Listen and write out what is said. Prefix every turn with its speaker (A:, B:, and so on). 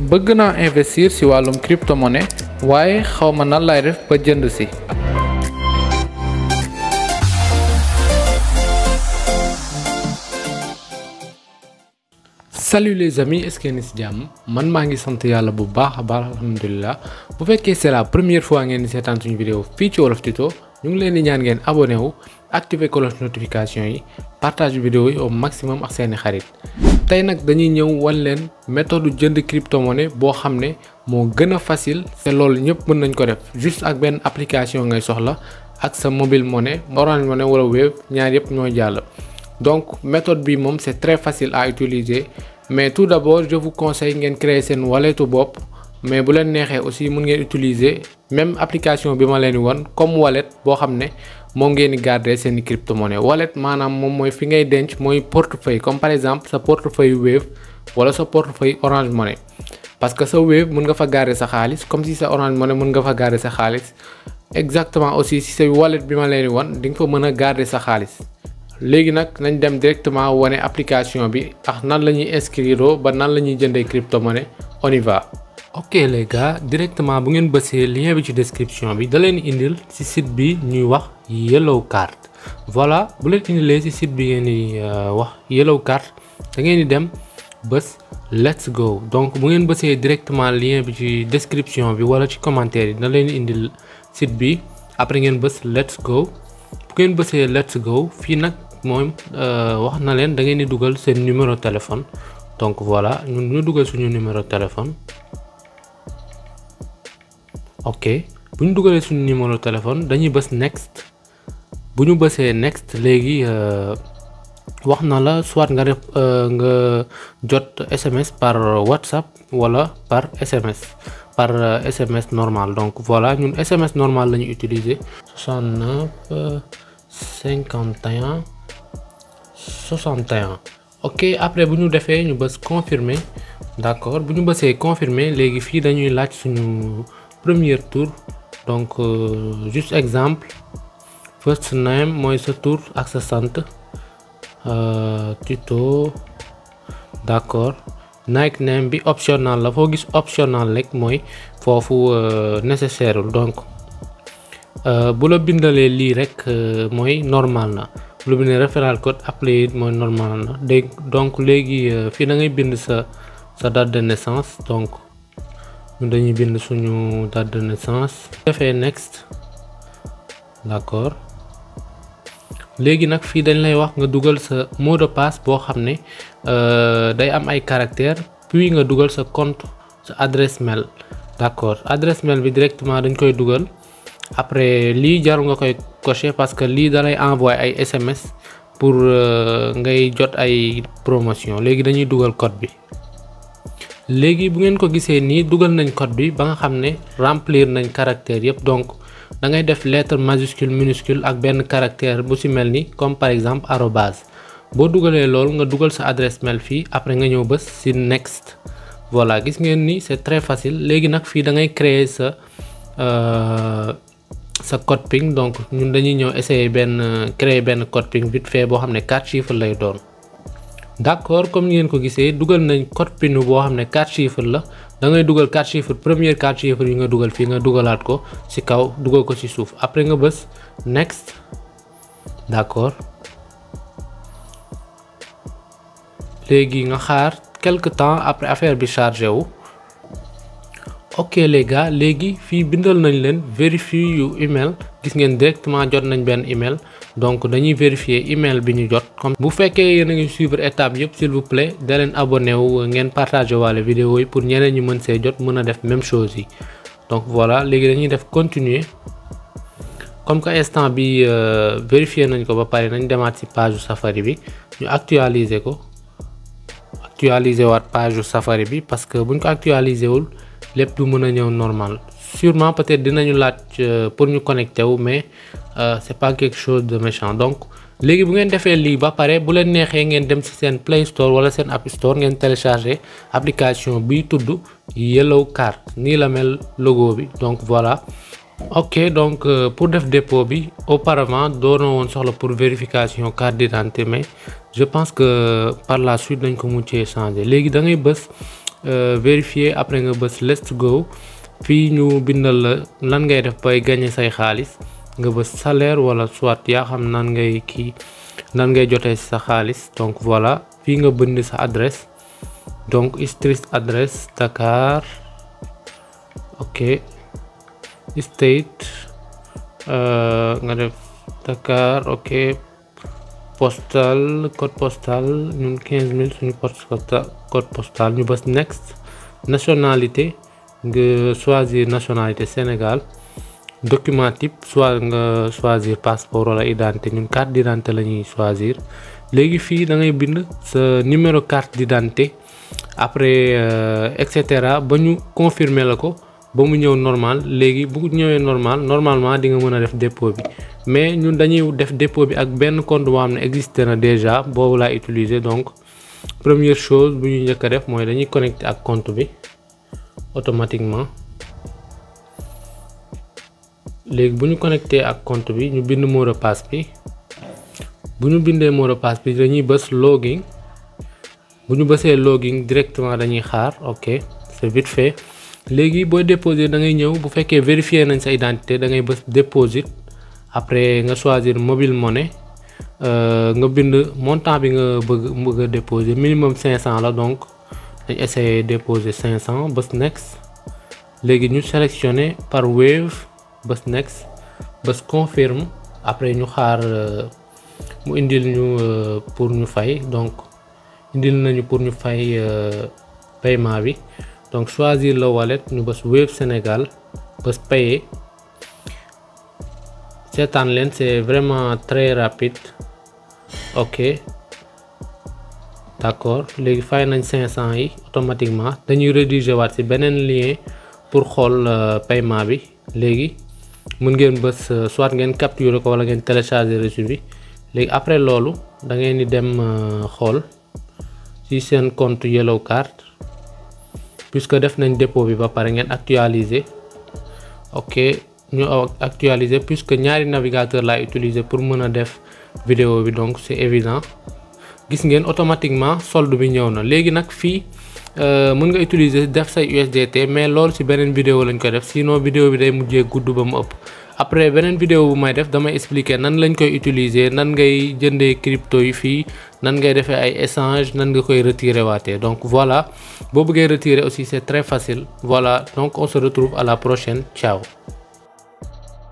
A: bëgg naa investir ci wàllum crypto-monnaie waaye xawma nan lay def ba jënd ci. Salut les amis, est-ce que ngeen ci jàmm man maa ngi sant yàlla bu baax a baax alhamdulilah bu fekkee c'est la première fois ngeen di seetaan suñu vidéo fii ci Wolof Tuto ñu ngi leen di ñaan ngeen abonné wu activer cloche notification yi partage vidéo yi au maximum ak seeni xarit. tey nag dañuy ñëw wan leen méthode jënd crypto-monnaie boo xam ne moo gën a facile te loolu ñëpp mën nañ ko def juste ak benn application ngay soxla ak sa mobile money Orange Money wala Wave ñaar yëpp ñoo jàll. Donc méthode bi moom c'est très facile à utiliser mais tout d'abord je vous conseille ngeen créer seen walletu bopp mais bu leen neexee aussi mën ngeen utiliser même application bi ma leen di won comme wallet boo xam ne moom ngeen di garder seen crypto-monnaie. Wallet maanaam moom mooy fi ngay denc mooy portefeuille comme par exemple sa portefeuille Wave wala sa portefeuille Orange Money parce que sa Wave mën nga fa garder sa xaalis comme si sa Orange Money mën nga fa garder sa xaalis exactement aussi si sa wallet bi ma leen di won di nga fa mën a garder sa xaalis. léegi nag nañ dem directement wane application bi ak nan la ñuy inscrire ba nan la ñuy jëndee crypto-monnaie on y va. ok les gars directement bu ngeen bësee lien bi ci description bi da leen indil ci site bi ñuy wax Yellow Card voilà bu leen indilee ci site bi ngeen di wax Yellow Card da ngeen di dem bës let's go donc bu ngeen bësee directement lien bi ci description bi wala ci commentaire yi da leen indil site bi après ngeen bës let's go bu ngeen bësee let's go fii nag moom wax na leen da ngeen di dugal seen numéro téléphone donc voilà ñun ñu dugal suñu numéro téléphone ok bu ñu dugalee suñu numéro téléphone dañuy bës next bu ñu bësee next léegi wax na la soit nga def nga jot SMS par WhatsApp wala par SMS normal donc voilà ñun SMS normal la ñu utiliser 69 51 61 ok après bu ñu defee ñu bës confirmer d'accord bu ñu bësee confirmer léegi fii dañuy laaj suñu premier tour donc juste exemple first name mooy sa tour ak sa sant Tuto d'accord nickname bi optional la foo gis optional rek mooy foofu nécessaire donc bu la bindalee lii rek mooy normal na bu la bindee referral code appelé it mooy normal na donc léegi fii da ngay bind sa date de naissance donc ñu dañuy bind suñu date de naissance defee next d'accord léegi nag fii dañ lay wax nga dugal sa mot de passe boo xam ne day am ay caractères puis nga dugal sa compte sa adresse mail d'accord adresse mail bi directement dañ koy dugal après lii jarul nga koy cocher parce que lii dalay envoyer ay SMS pour ngay jot ay promotion léegi dañuy dugal code bi léegi bu ngeen ko gisee nii dugal nañ code bi ba nga xam ne remplir nañ caractère yëpp donc da ngay def lettre majuscule minuscule ak benn caractère bu ci mel ni comme par exemple arobase boo dugalee loolu nga dugal sa adresse mail fii après nga ñëw bës ci next voilà gis ngeen ni c'est très facile léegi nag fii da ngay créer sa code PIN donc ñun dañuy ñëw essayer créer benn code PIN vite fait boo xam ne 4 chiffres lay doon d'accord comme ngeen ko gisee dugal nañ code PIN boo xam ne 4 chiffres la da ngay dugal 4 chiffres première 4 chiffres yi nga dugal fii nga dugalaat ko ci kaw dugal ko ci suuf après nga bës next d'accord léegi nga xaar quelque temps après affaire bi chargé wu ok les gars léegi fii bindal nañ leen vérifier yu email gis ngeen directement jot nañ benn email donc dañuy vérifier email bi ñu jot comme bu fekkee yéen a ngi suivre étape yëpp s'il vous plaît da leen abonné wu ngeen partager waale vidéo yi pour ñeneen ñi mën see jot mën a def même chose yi donc voilà léegi dañuy def continuer comme que instant bi vérifier nañ ko ba pare nañ demaat ci page Safari bi ñu actualiser ko actualiser waat page Safari bi parce que buñ ko actualiser wul lépp du mën a ñëw normal sûrement peut-être dinañu laaj pour ñu connecter wu mais c'est pas quelque chose de méchant donc léegi bu ngeen defee lii ba pare bu leen neexee ngeen dem ci seen Play Store wala seen App Store ngeen télécharger application bi tudd Yellow Card nii la mel logo bi donc voilà ok donc pour def dépôt bi auparavant doona woon soxla pour vérification carte d'identité mais je pense que par la suite dañ ko mujjee changer léegi da ngay bës vérifier après nga bës let's go. fii ñu bindal la lan ngay def bay gagner say xaalis nga bës salaire wala soit yaa xam nan ngay jotee sa xaalis. donc voilà fii nga bind sa adresse, donc street adresse Dakar, ok, state nga def Dakar, ok, postal, code postal ñun 15000 suñu code postal, ñu bës next. nationalité nga choisir nationalité Sénégal. document type soit nga choisir passeport wala identité, ñun carte d'identité la ñuy choisir. léegi fii da ngay bind sa numéro carte d'identité après etc. ba ñu confirmer la ko ba mu ñëw normal. léegi bu ñëwee normalement di nga mën a def dépôt bi, mais ñun dañuy def dépôt bi ak benn compte boo xam ne existé na déjà, boobu laa utiliser. donc première chose bu ñu njëkk a def mooy dañuy connecter ak compte bi automatiquement. léegi bu ñu connecté ak compte bi ñu bind mot de passe bi. bu ñu bindee mot de passe bi dañuy bës login. bu ñu bësee login directement dañuy xaar, ok, c'est vite fait. léegi booy déposer da ngay ñëw bu fekkee vérifier nañ sa identité da ngay bës déposit. après nga choisir mobile money, nga bind montant bi nga bëgg a déposer, minimum 500 la, donc dañ essayer déposer 500, bës next. léegi ñu sélectionner par Wave, bës next, bës confirme. après ñu xaar mu indil ñu pour ñu fay, donc indil nañu pour ñu fay paiement bi. donc choisir le wallet, ñu bës Wave Sénégal, bës payer. seetaan leen, c'est vraiment très rapide, ok, d'accord. léegi fay nañ 500 yi automatiquement. dañuy rédiger waat ci beneen lien pour xool paiement bi. léegi mën ngeen bës soit ngeen capturer ko wala ngeen télécharger reçu bi. léegi après loolu da ngeen di dem xool ci seen compte Yellow Card, puisque def nañ dépôt bi ba pare ngeen actualiser, ok. ñu actualiser puisque ñaari navigateur laay utiliser pour mën a def vidéo bi, donc c'est évident. gis ngeen automatiquement solde bi ñëw na. léegi nag fii mën nga utiliser def say USDT, mais loolu ci beneen vidéo lañ ko def, sinon vidéo bi day mujjee gudd ba mu ëpp. après beneen vidéo bu may def damay expliquer nan lañ koy utiliser, nan ngay jëndee crypto yi fii, nan ngay defee ay échange, nan nga koy retirer waatee. donc voilà, boo bëggee retirer aussi c'est très facile. voilà, donc on se retrouve à la prochaine, ciao.